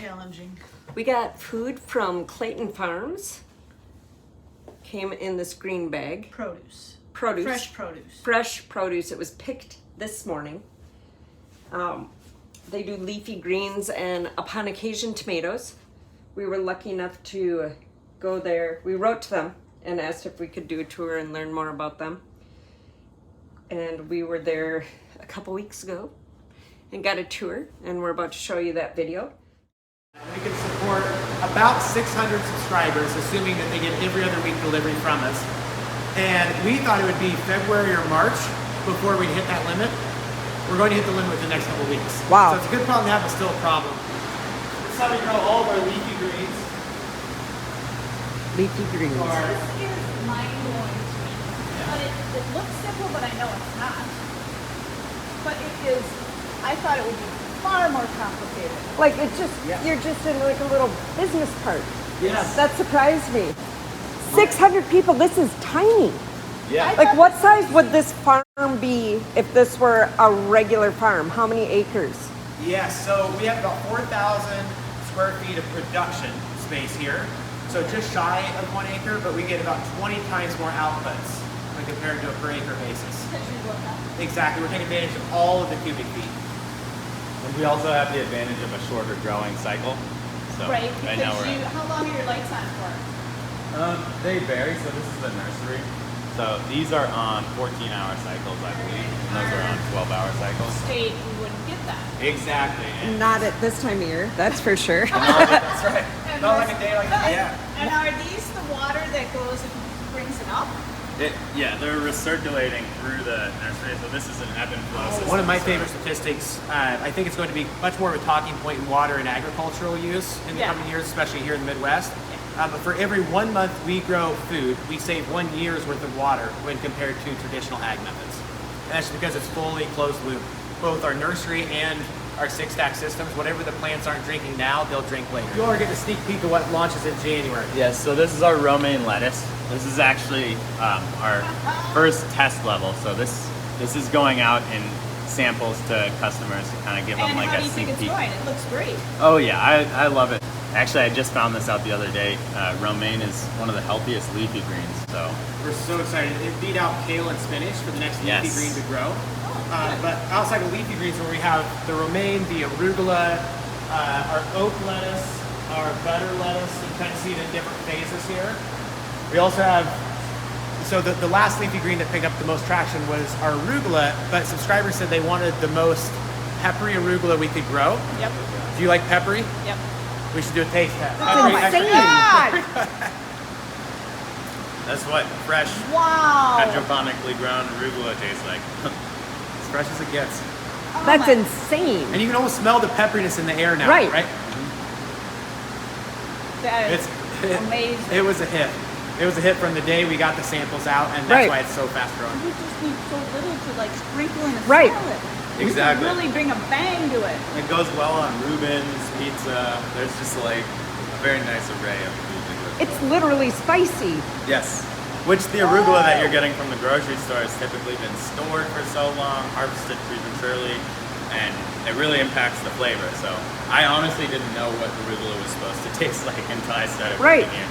challenging. We got food from Clayton Farms. Came in this green bag. Produce. Produce. Fresh produce. Fresh produce. It was picked this morning. They do leafy greens and, upon occasion, tomatoes. We were lucky enough to go there. We wrote to them and asked if we could do a tour and learn more about them. And we were there a couple weeks ago and got a tour, and we're about to show you that video. We can support about 600 subscribers, assuming that they get every other week delivery from us. And we thought it would be February or March before we hit that limit. We're going to hit the limit within the next couple of weeks. Wow. So it's a good problem to have, but still a problem. This is how we grow all of our leafy greens. Leafy greens. This is mind-blowing to me. But it looks simple, but I know it's not. But it is, I thought it would be far more complicated. Like it just, you're just in like a little business park. Yes. That surprised me. 600 people, this is tiny. Yeah. Like what size would this farm be if this were a regular farm? How many acres? Yes, so we have about 4,000 square feet of production space here. So just shy of 1 acre, but we get about 20 times more outputs when compared to a per acre basis. Exactly, we're taking advantage of all of the cubic feet. And we also have the advantage of a shorter growing cycle. So Right, right now because we're how long are your lights on for? they vary. So this is the nursery. So these are on 14-hour cycles, I believe. And those are on 12-hour cycles. State, we wouldn't get that. Exactly. And Not at this time of year, that's for sure. That's right. And Not like a day like that. And are these the water that goes and brings it up? yeah, they're recirculating through the nursery. So this is an ebb and flow system. One of my So favorite statistics, I think it's going to be much more of a talking point in water and agricultural use in the coming years, especially here in the Midwest. But for every 1 month we grow food, we save 1 year's worth of water when compared to traditional ag methods. And that's because it's fully closed loop. Both our nursery and our 6-stack systems, whatever the plants aren't drinking now, they'll drink later. You already get a sneak peek of what launches in January. Yes, so this is our romaine lettuce. This is actually our first test level. So this is going out in samples to customers to kind of give them like how a do you sneak think it's peek. going? It looks great. Oh yeah, I love it. Actually, I just found this out the other day. Romaine is one of the healthiest leafy greens. So We're so excited. It beat out kale and spinach for the next leafy Yes. green to grow. But outside of leafy greens, where we have the romaine, the arugula, our oak lettuce, our butter lettuce, you kind of see it in different phases here. We also have, so the last leafy green that picked up the most traction was our arugula, but subscribers said they wanted the most peppery arugula we could grow. Yep. Do you like peppery? Yep. We should do a taste test. Oh my God! that's what fresh Wow. hydroponically grown arugula tastes like. As fresh as it gets. Oh That's my- insane. And you can almost smell the pepperiness in the air now, Right. right? That is amazing. It was a hit. It was a hit from the day we got the samples out, and that's Right. why it's so fast growing. We just need so little to like sprinkle in a Right. salad. Exactly. We can really bring a bang to it. It goes well on Reuben's pizza. There's just like a very nice array of food that goes It's well. literally spicy. Yes. Which the arugula that you're getting from the grocery store has typically been stored for so long, harvested prematurely, and it really impacts the flavor. So I honestly didn't know what arugula was supposed to taste like until I started Right. working here.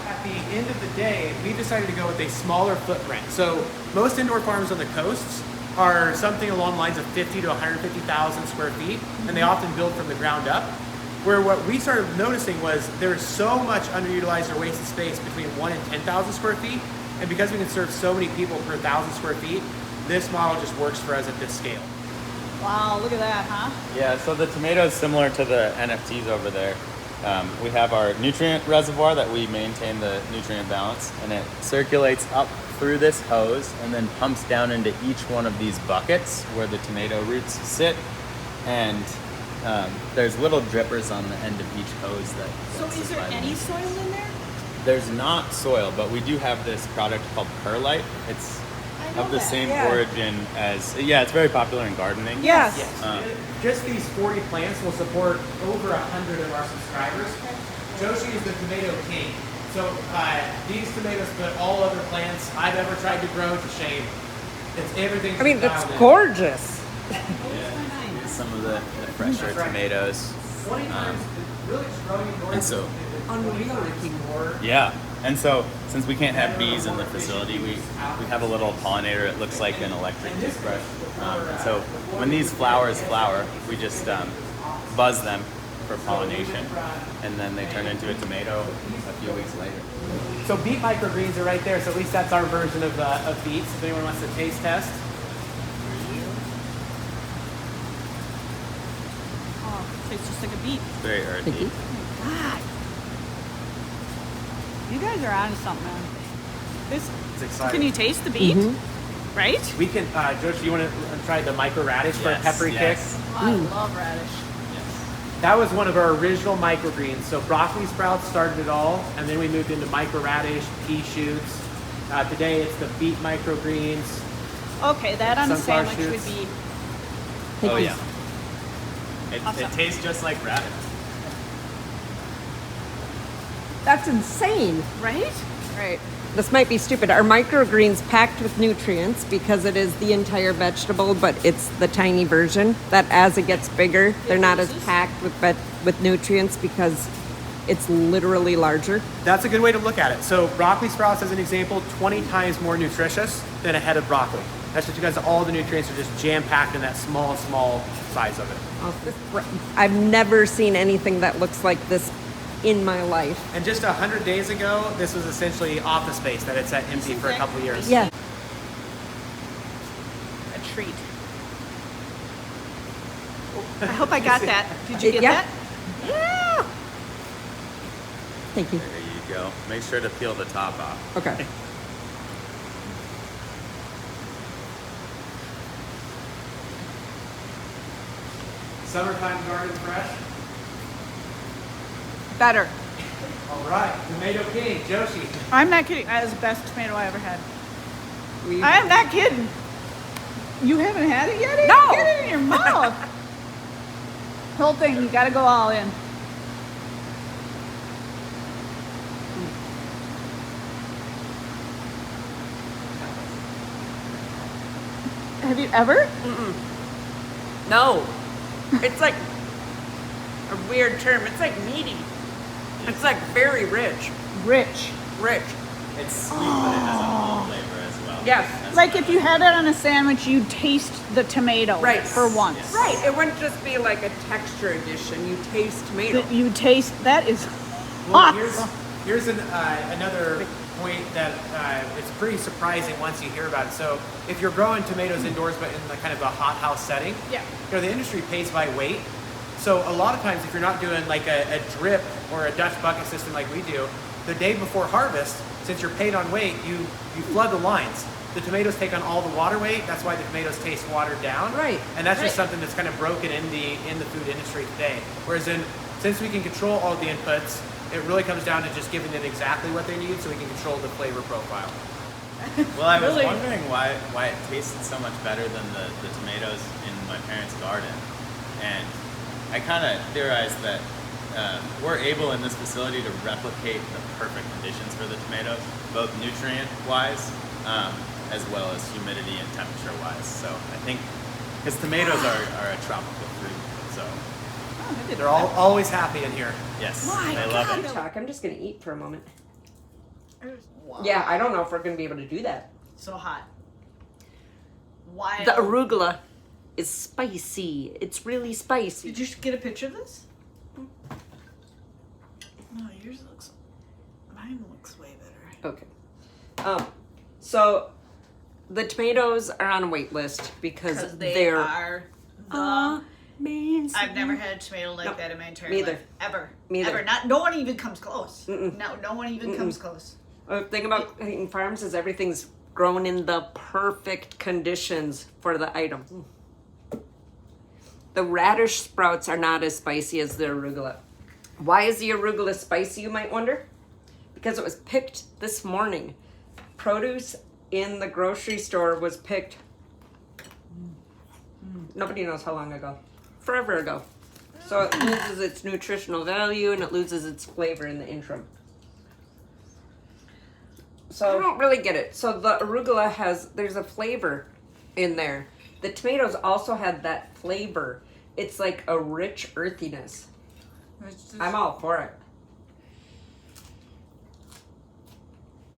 At the end of the day, we decided to go with a smaller footprint. So most indoor farms on the coasts are something along the lines of 50 to 150,000 square feet, and they often build from the ground up. Where what we started noticing was there's so much underutilized or wasted space between 1 and 10,000 square feet, and because we can serve so many people per 1,000 square feet, this model just works for us at this scale. Wow, look at that, huh? Yeah, so the tomato is similar to the NFTs over there. We have our nutrient reservoir that we maintain the nutrient balance, and it circulates up through this hose and then pumps down into each one of these buckets where the tomato roots sit. And there's little drippers on the end of each hose that. So is there any soil in there? There's not soil, but we do have this product called perlite. It's I of the that. same Yeah. origin as, it's very popular in gardening. Yes. Just these 40 plants will support over 100 of our subscribers. Joshi is the tomato king. So these tomatoes put all other plants I've ever tried to grow to shame. It's everything. I mean, it's dialed in. gorgeous. Some of the fresher That's right. tomatoes. 20 times really just growing indoors. And so- Unreal looking. Yeah, and so since we can't have bees in the facility, we have a little pollinator. It looks like an electric toothbrush. And so when these flowers flower, we just buzz them for pollination, and then they turn into a tomato a few weeks later. So beet microgreens are right there. So at least that's our version of beets. If anyone wants to taste test. Oh, tastes just like a beet. Very earthy. God. You guys are onto something, man. This, It's exciting. can you taste the beet? Right? We can, Josh, you want to try the micro radish for a peppery kick? I love radish. That was one of our original microgreens. So broccoli sprouts started it all, and then we moved into micro radish, pea shoots. Today it's the beet microgreens. Okay, that on a Sunflower sandwich shoots. would be Oh yeah. It Awesome. tastes just like radish. That's insane. right. Right. This might be stupid. Are microgreens packed with nutrients because it is the entire vegetable, but it's the tiny version that as it gets bigger, they're not as packed with nutrients because it's literally larger? That's a good way to look at it. So broccoli sprouts, as an example, 20 times more nutritious than a head of broccoli. That's just because all the nutrients are just jam-packed in that small size of it. I've never seen anything that looks like this in my life. And just 100 days ago, this was essentially office space that had sat empty for a couple years. Yeah. A treat. I hope I got that. Did you get Yeah. that? Yeah. Thank you. There you go. Make sure to peel the top off. Okay. Summertime garden fresh. Better. All right, tomato king, Joshi. I'm not kidding. That is the best tomato I ever had. We- I am not kidding. You haven't had it yet? No. Get it in your mouth. Whole thing, you gotta go all in. Have you ever? No. It's like a weird term. It's like meaty. It's like very rich. Rich. Rich. It's sweet, but it has a full flavor as well. Yes. That's Like what if I you had it on a sandwich, you'd taste the tomato Right. for once. Yes. Right. It wouldn't just be like a texture addition. You taste tomato. That you taste, that is Well, hot. here's another point that it's pretty surprising once you hear about it. So if you're growing tomatoes indoors, but in the kind of a hothouse setting, Yeah. the industry pays by weight. So a lot of times, if you're not doing like a drip or a Dutch bucket system like we do, the day before harvest, since you're paid on weight, you flood the lines. The tomatoes take on all the water weight. That's why the tomatoes taste watered down. Right. And that's just Right. something that's kind of broken in the food industry today. Whereas since we can control all the inputs, it really comes down to just giving them exactly what they need, so we can control the flavor profile. Well, I was Really? wondering why it tasted so much better than the tomatoes in my parents' garden. And I kind of theorized that we're able in this facility to replicate the perfect conditions for the tomatoes, both nutrient-wise as well as humidity and temperature-wise. So I think, because tomatoes are a tropical fruit, so Oh, I didn't They're know always happy in here. yes, My they love God. it. Talk. I'm just gonna eat for a moment. that. Wow. Yeah, I don't know if we're gonna be able to do that. So hot. Wild. The arugula is spicy. It's really spicy. Did you get a picture of this? No, yours looks. Mine looks way better. Okay. So the tomatoes are on a wait list because they're are the. amazing. I've never had a tomato like Nope. that in my entire Me either. life. Ever. Me either. Ever. Not. No one even comes close. Mm-mm. No one even comes close. The thing about Clayton Farms is everything's grown in the perfect conditions for the item. The radish sprouts are not as spicy as the arugula. Why is the arugula spicy, you might wonder? Because it was picked this morning. Produce in the grocery store was picked, nobody knows how long ago. Forever ago. So it loses its nutritional value and it loses its flavor in the interim. So I don't really get it. So the arugula there's a flavor in there. The tomatoes also had that flavor. It's like a rich earthiness. It's just, I'm all for it.